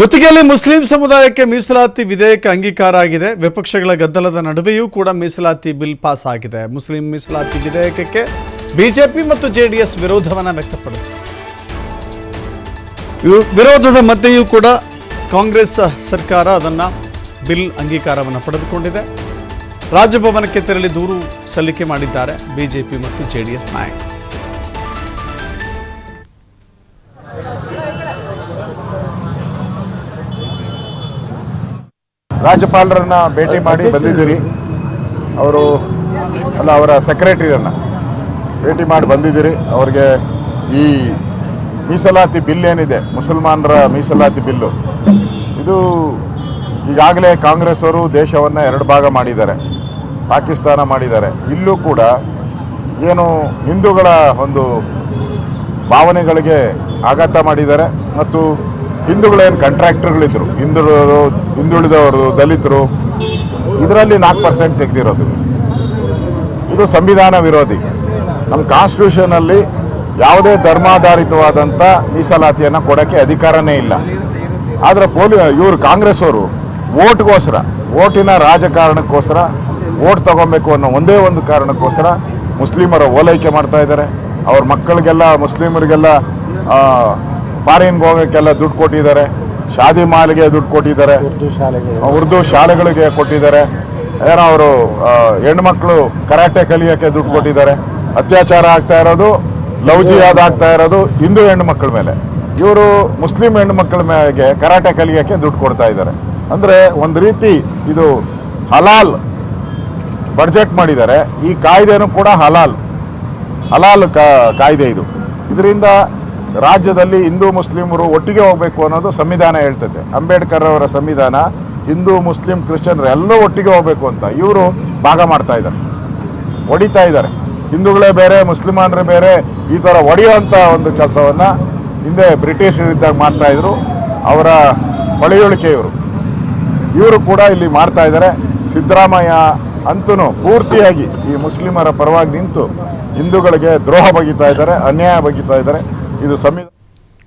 ಗುತ್ತಿಗೆಯಲ್ಲಿ Muslim ಸಮುದಾಯಕ್ಕೆ ಮೀಸಲಾತಿ ವಿಧೇಯಕ ಅಂಗೀಕಾರ ಆಗಿದೆ. ವಿಪಕ್ಷಗಳ ಗದ್ದಲದ ನಡುವೆಯೂ ಕೂಡ ಮೀಸಲಾತಿ ಬಿಲ್ ಪಾಸ್ ಆಗಿದೆ. ಮುಸ್ಲಿಂ ಮೀಸಲಾತಿ ವಿಧೇಯಕಕ್ಕೆ ಬಿಜೆಪಿ ಮತ್ತು ಜೆಡಿಎಸ್ ವಿರೋಧವನ್ನು ವ್ಯಕ್ತಪಡಿಸಿದೆ. ವಿರೋಧದ ಮಧ್ಯೆಯೂ ಕೂಡ ಕಾಂಗ್ರೆಸ್ ಸರ್ಕಾರ ಅದನ್ನು ಬಿಲ್ ಅಂಗೀಕಾರವನ್ನು ಪಡೆದುಕೊಂಡಿದೆ. ರಾಜಭವನಕ್ಕೆ ತೆರಳಿ ದೂರು ಸಲ್ಲಿಕೆ ಮಾಡಿದ್ದಾರೆ ಬಿಜೆಪಿ ಮತ್ತು ಜೆಡಿಎಸ್ ನಾಯಕರು. ರಾಜ್ಯಪಾಲರನ್ನ ಭೇಟಿ ಮಾಡಿ ಬಂದಿದ್ದೀರಿ. ಅವರ ಸೆಕ್ರೆಟರಿಯನ್ನು ಭೇಟಿ ಮಾಡಿ ಬಂದಿದ್ದೀರಿ. ಅವ್ರಿಗೆ ಈ ಮೀಸಲಾತಿ ಬಿಲ್ ಏನಿದೆ, ಮುಸಲ್ಮಾನರ ಮೀಸಲಾತಿ ಬಿಲ್ಲು, ಇದು ಈಗಾಗಲೇ ಕಾಂಗ್ರೆಸ್ ಅವರು ದೇಶವನ್ನು ಎರಡು ಭಾಗ ಮಾಡಿದ್ದಾರೆ, ಪಾಕಿಸ್ತಾನ ಮಾಡಿದ್ದಾರೆ. ಇಲ್ಲೂ ಕೂಡ ಏನು ಹಿಂದೂಗಳ ಒಂದು ಭಾವನೆಗಳಿಗೆ ಆಘಾತ ಮಾಡಿದ್ದಾರೆ ಮತ್ತು ಹಿಂದೂಗಳೇನು ಕಾಂಟ್ರಾಕ್ಟರ್ಗಳಿದ್ರು, ಹಿಂದುಳಿದವರು, ದಲಿತರು, ಇದರಲ್ಲಿ 4% ತೆಗೆದಿರೋದು. ಇದು ಸಂವಿಧಾನ ವಿರೋಧಿ. ನಮ್ಮ ಕಾನ್ಸ್ಟಿಟ್ಯೂಷನಲ್ಲಿ ಯಾವುದೇ ಧರ್ಮಾಧಾರಿತವಾದಂಥ ಮೀಸಲಾತಿಯನ್ನು ಕೊಡೋಕ್ಕೆ ಅಧಿಕಾರನೇ ಇಲ್ಲ. ಆದರೆ ಇವರು ಕಾಂಗ್ರೆಸ್ ಅವರು ಓಟ್ಗೋಸ್ಕರ, ಓಟಿನ ರಾಜಕಾರಣಕ್ಕೋಸ್ಕರ, ಓಟ್ ತಗೊಬೇಕು ಅನ್ನೋ ಒಂದೇ ಒಂದು ಕಾರಣಕ್ಕೋಸ್ಕರ ಮುಸ್ಲಿಮರ ಓಲೈಕೆ ಮಾಡ್ತಾ ಇದ್ದಾರೆ. ಅವ್ರ ಮಕ್ಕಳಿಗೆಲ್ಲ, ಮುಸ್ಲಿಮರಿಗೆಲ್ಲ ಫಾರಿನ್ಗೆ ಹೋಗೋಕ್ಕೆಲ್ಲ ದುಡ್ಡು ಕೊಟ್ಟಿದ್ದಾರೆ, ಶಾದಿ ಮಾಲಿಗೆ ದುಡ್ಡು ಕೊಟ್ಟಿದ್ದಾರೆ, ಉರ್ದು ಶಾಲೆಗಳಿಗೆ ಕೊಟ್ಟಿದ್ದಾರೆ, ಏನೋ ಅವರು ಹೆಣ್ಮಕ್ಳು ಕರಾಟೆ ಕಲಿಯೋಕ್ಕೆ ದುಡ್ಡು ಕೊಟ್ಟಿದ್ದಾರೆ. ಅತ್ಯಾಚಾರ ಆಗ್ತಾ ಇರೋದು, ಲವ್ ಜಿಹಾದ್ ಆಗ್ತಾ ಇರೋದು ಹಿಂದೂ ಹೆಣ್ಣುಮಕ್ಕಳ ಮೇಲೆ. ಇವರು ಮುಸ್ಲಿಂ ಹೆಣ್ಣುಮಕ್ಕಳ ಮೇಲೆ ಕರಾಟೆ ಕಲಿಯೋಕ್ಕೆ ದುಡ್ಡು ಕೊಡ್ತಾ ಇದ್ದಾರೆ. ಅಂದರೆ ಒಂದು ರೀತಿ ಇದು ಹಲಾಲ್ ಬಡ್ಜೆಟ್ ಮಾಡಿದ್ದಾರೆ. ಈ ಕಾಯ್ದೆನೂ ಕೂಡ ಹಲಾಲ್ ಕಾಯ್ದೆ ಇದು. ಇದರಿಂದ ರಾಜ್ಯದಲ್ಲಿ ಹಿಂದೂ ಮುಸ್ಲಿಮರು ಒಟ್ಟಿಗೆ ಹೋಗಬೇಕು ಅನ್ನೋದು ಸಂವಿಧಾನ ಹೇಳ್ತದೆ. ಅಂಬೇಡ್ಕರ್ ಅವರ ಸಂವಿಧಾನ ಹಿಂದೂ ಮುಸ್ಲಿಂ ಕ್ರಿಶ್ಚಿಯನ್ರು ಎಲ್ಲರೂ ಒಟ್ಟಿಗೆ ಹೋಗಬೇಕು ಅಂತ. ಇವರು ಭಾಗ ಮಾಡ್ತಾ ಇದ್ದಾರೆ, ಹೊಡಿತಾ ಇದ್ದಾರೆ. ಹಿಂದೂಗಳೇ ಬೇರೆ, ಮುಸ್ಲಿಮಾನರೇ ಬೇರೆ, ಈ ಥರ ಹೊಡೆಯುವಂಥ ಒಂದು ಕೆಲಸವನ್ನು ಹಿಂದೆ ಬ್ರಿಟಿಷರಿದ್ದಾಗ ಮಾಡ್ತಾಯಿದ್ರು. ಅವರ ಪಳೆಯುಳಿಕೆ ಇವರು ಕೂಡ ಇಲ್ಲಿ ಮಾಡ್ತಾ ಇದ್ದಾರೆ. ಸಿದ್ದರಾಮಯ್ಯ ಅಂತೂ ಪೂರ್ತಿಯಾಗಿ ಈ ಮುಸ್ಲಿಮರ ಪರವಾಗಿ ನಿಂತು ಹಿಂದೂಗಳಿಗೆ ದ್ರೋಹ ಬಗೆತಾ ಇದ್ದಾರೆ, ಅನ್ಯಾಯ ಬಗೆತಾ ಇದ್ದಾರೆ. ಇದು ಸಂವಿಧಾನ